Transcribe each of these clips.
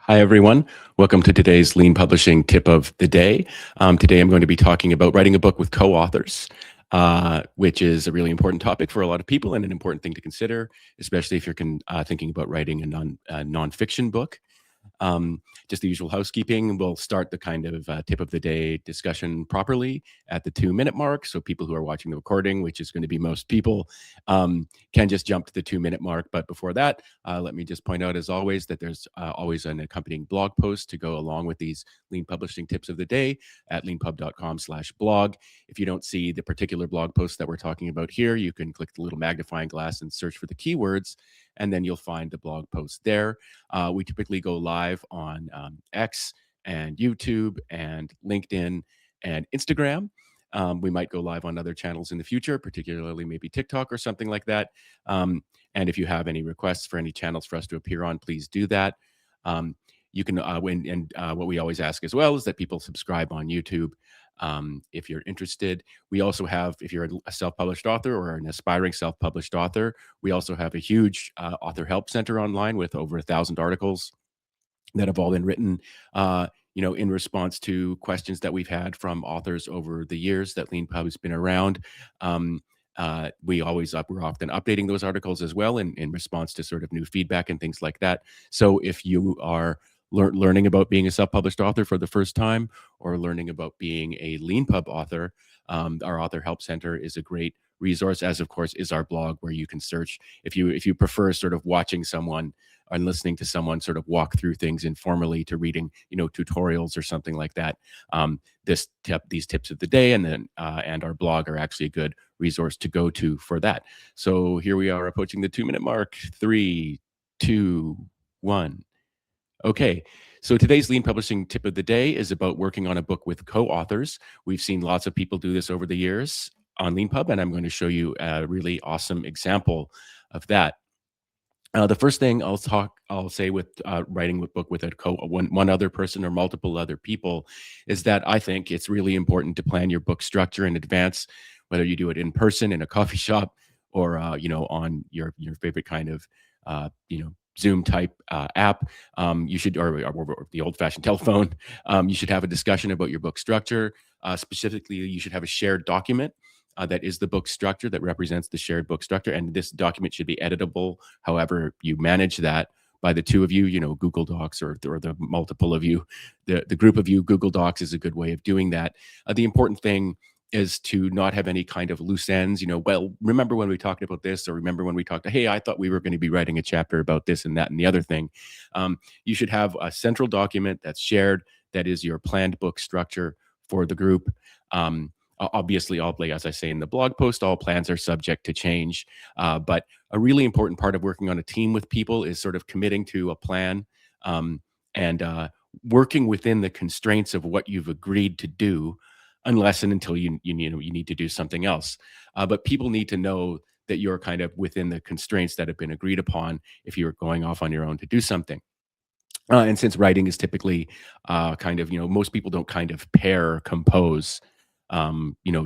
Hi, everyone. Welcome to today's Lean Publishing Tip of the Day. Today, I'm going to be talking about writing a book with co-authors, which is a really important topic for a lot of people and an important thing to consider, especially if you're thinking about writing a nonfiction book. Just the usual housekeeping. We'll start the kind of tip of the day discussion properly at the 2-minute mark. So people who are watching the recording, which is going to be most people, can just jump to the 2-minute mark. But before that, let me just point out, as always, that there's always an accompanying blog post to go along with these Lean Publishing tips of the day at leanpub.com/blog. If you don't see the particular blog post that we're talking about here, you can click the little magnifying glass and search for the keywords, and then you'll find the blog post there. We typically go live on X and YouTube and LinkedIn and Instagram. We might go live on other channels in the future, particularly maybe TikTok or something like that. And if you have any requests for any channels for us to appear on, please do that. You can, what we always ask as well is that people subscribe on YouTube if you're interested. We also have, if you're a self-published author or an aspiring self-published author, we also have a huge author help center online with over 1,000 articles that have all been written, in response to questions that we've had from authors over the years that LeanPub has been around. We're often updating those articles as well in response to sort of new feedback and things like that. So if you are learning about being a self-published author for the first time, or learning about being a LeanPub author, our Author Help Center is a great resource, as of course is our blog, where you can search if you prefer sort of watching someone and listening to someone sort of walk through things informally to reading, tutorials or something like that. These tips of the day and our blog are actually a good resource to go to for that. So here we are approaching the 2-minute mark. 3, 2, 1. Okay, so today's Lean Publishing tip of the day is about working on a book with co-authors. We've seen lots of people do this over the years on LeanPub, and I'm going to show you a really awesome example of that. The first thing I'll say with writing a book with one other person or multiple other people is that I think it's really important to plan your book structure in advance, whether you do it in person in a coffee shop or on your favorite kind of Zoom type app. You should, or the old-fashioned telephone. You should have a discussion about your book structure. Specifically, you should have a shared document that is the book structure, that represents the shared book structure. And this document should be editable, however you manage that, by the two of you, Google Docs, or the multiple of you. The group of you, Google Docs is a good way of doing that. The important thing is to not have any kind of loose ends. Well, remember when we talked about this, or remember when we talked, hey, I thought we were going to be writing a chapter about this and that and the other thing. You should have a central document that's shared, that is your planned book structure for the group. Obviously, as I say in the blog post, all plans are subject to change. But a really important part of working on a team with people is sort of committing to a plan, and working within the constraints of what you've agreed to do, unless and until you need to do something else. But people need to know that you're kind of within the constraints that have been agreed upon if you're going off on your own to do something. And since writing is typically most people don't kind of pair or compose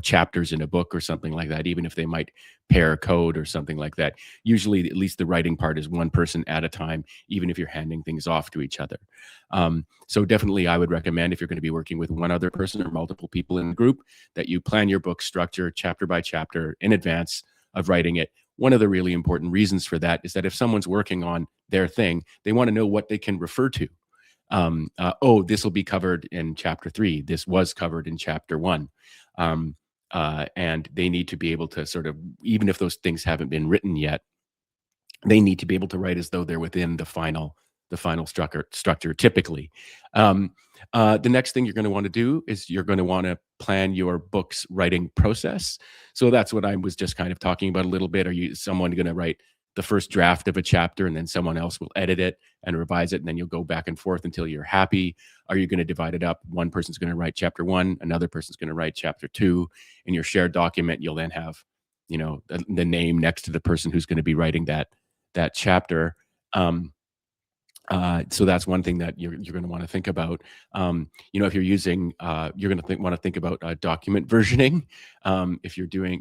chapters in a book or something like that, even if they might pair code or something like that. Usually, at least the writing part is one person at a time, even if you're handing things off to each other. So definitely, I would recommend, if you're going to be working with one other person or multiple people in the group, that you plan your book structure chapter by chapter in advance of writing it. One of the really important reasons for that is that if someone's working on their thing, they want to know what they can refer to. This will be covered in chapter 3. This was covered in chapter 1. And they need to be able to sort of, even if those things haven't been written yet, they need to be able to write as though they're within the final structure typically. The next thing you're going to want to do is you're going to want to plan your book's writing process. So that's what I was just kind of talking about a little bit. Are you someone going to write the first draft of a chapter, and then someone else will edit it and revise it, and then you'll go back and forth until you're happy? Are you going to divide it up? One person's going to write chapter 1, another person's going to write chapter 2. In your shared document, you'll then have, the name next to the person who's going to be writing that chapter. So that's one thing that you're going to want to think about. If you're using, you're going to want to think about document versioning. If you're doing,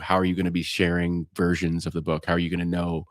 how are you going to be sharing versions of the book? How are you going to know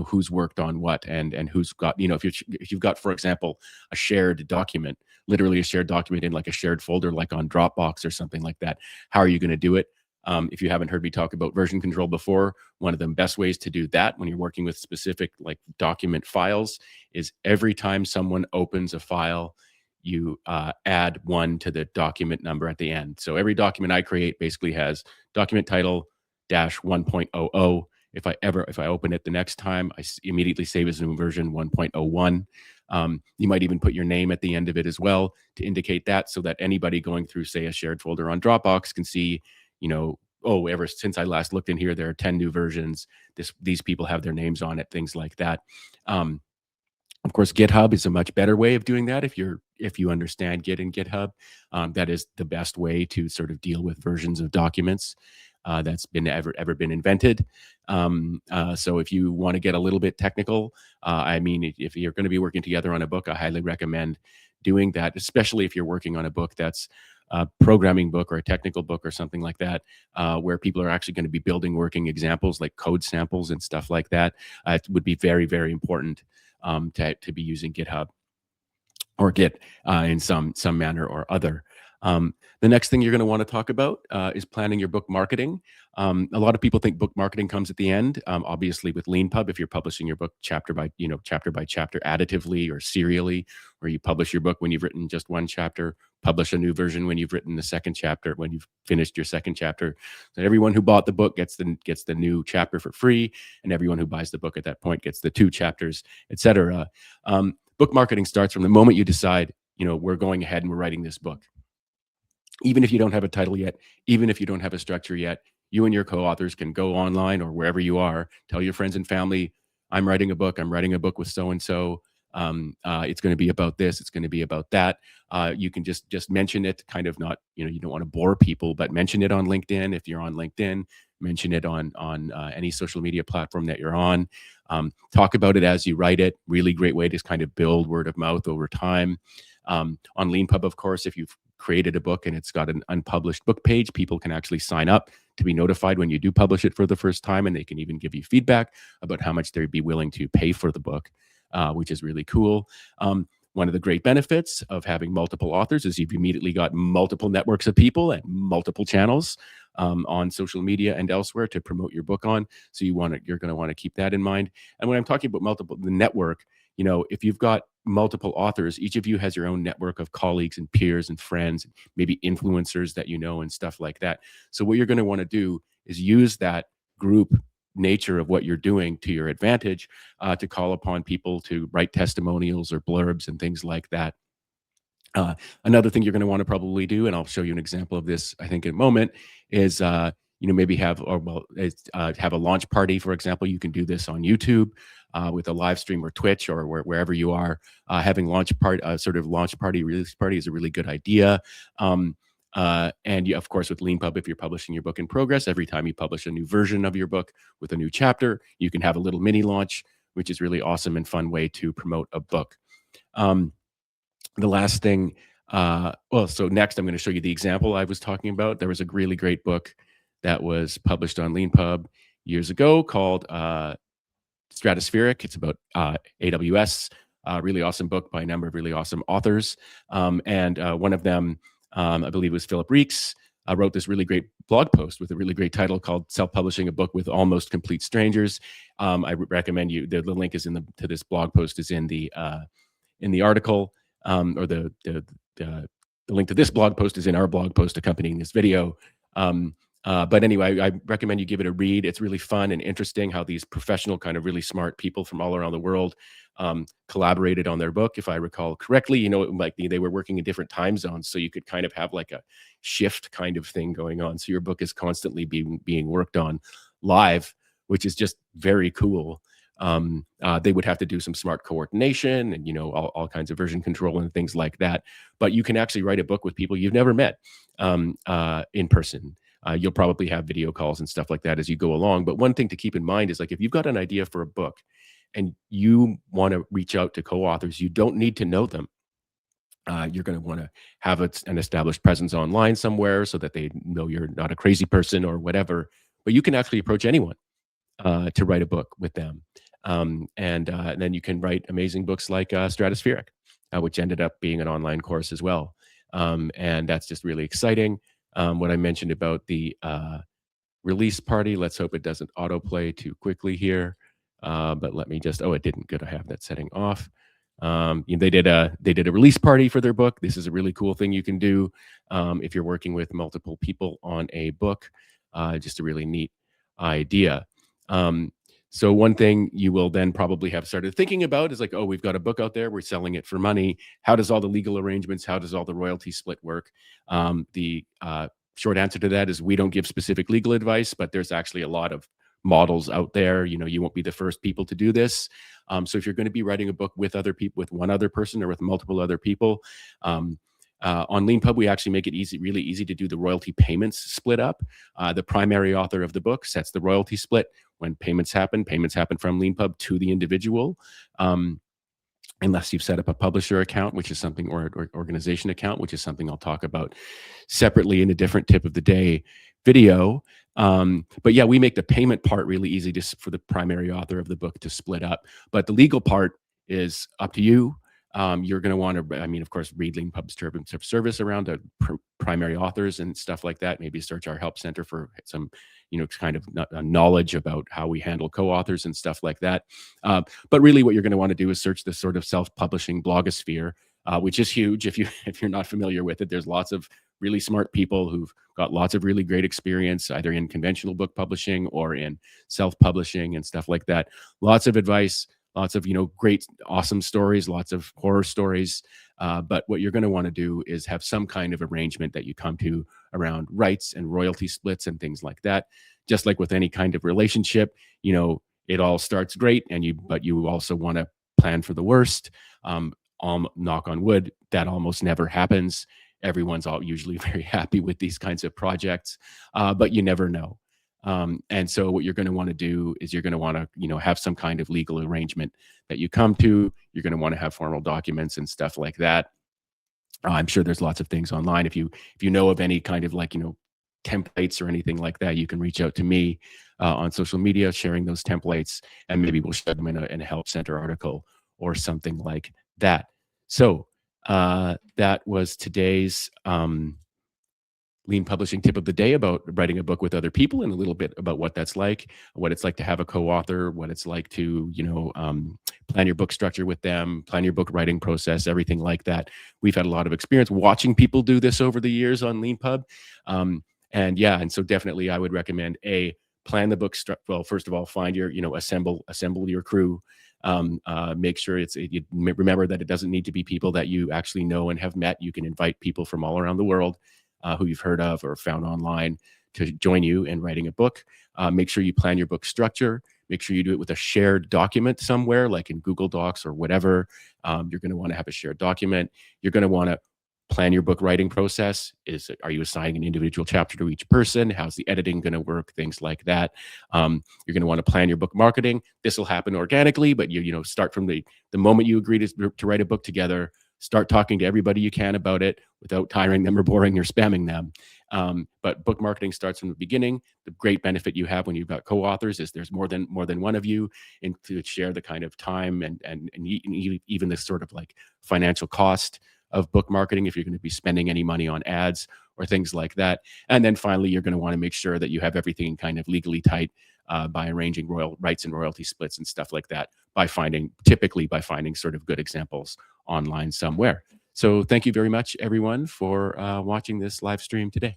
who's worked on what, and who's got, if you've got, for example, a shared document, literally a shared document in like a shared folder, like on Dropbox or something like that. How are you going to do it? If you haven't heard me talk about version control before, one of the best ways to do that when you're working with specific like document files is every time someone opens a file, you add one to the document number at the end. So every document I create basically has document title dash 1.00. If I open it the next time, immediately save as new version 1.01. You might even put your name at the end of it as well to indicate that, so that anybody going through, say, a shared folder on Dropbox can see, oh, ever since I last looked in here, there are 10 new versions. These people have their names on it, things like that. Um, of course, GitHub is a much better way of doing that. If you understand Git and GitHub, that is the best way to sort of deal with versions of documents that's been ever been invented. So if you want to get a little bit technical, I mean, if you're going to be working together on a book, I highly recommend doing that, especially if you're working on a book that's a programming book or a technical book or something like that, where people are actually going to be building working examples like code samples and stuff like that. It would be very, very important to be using GitHub or Git in some manner or other. The next thing you're going to want to talk about is planning your book marketing. A lot of people think book marketing comes at the end. Obviously, with LeanPub, if you're publishing your book chapter by chapter, additively or serially, where you publish your book when you've written just one chapter, publish a new version when you've written the second chapter, when you've finished your second chapter. So everyone who bought the book gets the new chapter for free, and everyone who buys the book at that point gets the 2 chapters, etc. Book marketing starts from the moment you decide, we're going ahead and we're writing this book. Even if you don't have a title yet, even if you don't have a structure yet, you and your co-authors can go online or wherever you are, tell your friends and family, I'm writing a book with so-and-so. It's going to be about this. It's going to be about that. You can just mention it, kind of not, you don't want to bore people, but mention it on LinkedIn. If you're on LinkedIn, mention it on any social media platform that you're on. Talk about it as you write it. Really great way to kind of build word of mouth over time. On LeanPub, of course, if you've created a book and it's got an unpublished book page, people can actually sign up to be notified when you do publish it for the first time, and they can even give you feedback about how much they'd be willing to pay for the book, which is really cool. One of the great benefits of having multiple authors is you've immediately got multiple networks of people and multiple channels on social media and elsewhere to promote your book on. So you're going to want to keep that in mind. And when I'm talking about the network, if you've got multiple authors, each of you has your own network of colleagues and peers and friends, maybe influencers that and stuff like that. So what you're going to want to do is use that group nature of what you're doing to your advantage, to call upon people to write testimonials or blurbs and things like that. Another thing you're going to want to probably do, and I'll show you an example of this, I think, in a moment, is maybe have a launch party, for example. You can do this on YouTube with a live stream or Twitch or wherever you are. Having launch party, release party is a really good idea. And of course, with LeanPub, if you're publishing your book in progress, every time you publish a new version of your book with a new chapter, you can have a little mini launch, which is really awesome and fun way to promote a book. The last thing, so next I'm going to show you the example I was talking about. There was a really great book that was published on LeanPub years ago called Stratospheric. It's about AWS, really awesome book by a number of really awesome authors. And one of them, I believe, was Philip Reeks, wrote this really great blog post with a really great title called Self-Publishing a Book with Almost Complete Strangers. I recommend you, the link is to this blog post is in the article, or the link to this blog post is in our blog post accompanying this video. But anyway, I recommend you give it a read. It's really fun and interesting how these professional, kind of really smart people from all around the world collaborated on their book. If I recall correctly, like they were working in different time zones, so you could kind of have like a shift kind of thing going on. So your book is constantly being worked on live, which is just very cool. They would have to do some smart coordination and, all kinds of version control and things like that. But you can actually write a book with people you've never met in person. You'll probably have video calls and stuff like that as you go along. But one thing to keep in mind is, like, if you've got an idea for a book and you want to reach out to co-authors, you don't need to know them. You're going to want to have an established presence online somewhere so that they know you're not a crazy person or whatever. But you can actually approach anyone. to write a book with them. And then you can write amazing books like Stratospheric, which ended up being an online course as well. And that's just really exciting. What I mentioned about the release party, let's hope it doesn't autoplay too quickly here. But let me just, oh, it didn't. Good, I have that setting off. They did a release party for their book. This is a really cool thing you can do if you're working with multiple people on a book. Just a really neat idea. Um, so one thing you will then probably have started thinking about is like, oh, we've got a book out there, we're selling it for money. How does all the legal arrangements, how does all the royalty split work? The short answer to that is we don't give specific legal advice, but there's actually a lot of models out there. You won't be the first people to do this. So if you're going to be writing a book with other people, with one other person or with multiple other people, on LeanPub, we actually make it really easy to do the royalty payments split up. The primary author of the book sets the royalty split. When payments happen from LeanPub to the individual. Unless you've set up a publisher account, which is something, or organization account, which is something I'll talk about separately in a different tip of the day video. But yeah, we make the payment part really easy for the primary author of the book to split up. But the legal part is up to you. You're going to want to, of course, read LeanPub's terms of service around primary authors and stuff like that. Maybe search our help center for some, kind of knowledge about how we handle co-authors and stuff like that. But really what you're going to want to do is search the sort of self-publishing blogosphere, which is huge. If you're not familiar with it, there's lots of really smart people who've got lots of really great experience, either in conventional book publishing or in self-publishing and stuff like that. Lots of advice, lots of, great, awesome stories, lots of horror stories. But what you're going to want to do is have some kind of arrangement that you come to around rights and royalty splits and things like that. Just like with any kind of relationship, it all starts great, but you also want to plan for the worst. Knock on wood, that almost never happens. Everyone's usually very happy with these kinds of projects, but you never know. And so what you're going to want to do is you're going to want to, have some kind of legal arrangement that you come to. You're going to want to have formal documents and stuff like that. I'm sure there's lots of things online. If you know of any kind of templates or anything like that, you can reach out to me on social media, sharing those templates, and maybe we'll share them in a help center article or something like that. So that was today's Lean Publishing tip of the day about writing a book with other people, and a little bit about what that's like, what it's like to have a co-author, what it's like to, plan your book structure with them, plan your book writing process, everything like that. We've had a lot of experience watching people do this over the years on LeanPub. And so definitely I would recommend plan the book structure. Well, first of all, find your, assemble your crew. Make sure you remember that it doesn't need to be people that you actually know and have met. You can invite people from all around the world who you've heard of or found online to join you in writing a book. Make sure you plan your book structure. Make sure you do it with a shared document somewhere, like in Google Docs or whatever. You're going to want to have a shared document. You're going to want to plan your book writing process. Are you assigning an individual chapter to each person? How's the editing going to work? Things like that. You're going to want to plan your book marketing. This will happen organically, but you start from the moment you agree to write a book together. Start talking to everybody you can about it without tiring them or boring or spamming them. But book marketing starts from the beginning. The great benefit you have when you've got co-authors is there's more than one of you, and to share the kind of time and even the sort of financial cost of book marketing if you're going to be spending any money on ads or things like that. And then finally, you're going to want to make sure that you have everything kind of legally tight by arranging rights and royalty splits and stuff like that, typically by finding sort of good examples online somewhere. So thank you very much, everyone, for watching this live stream today.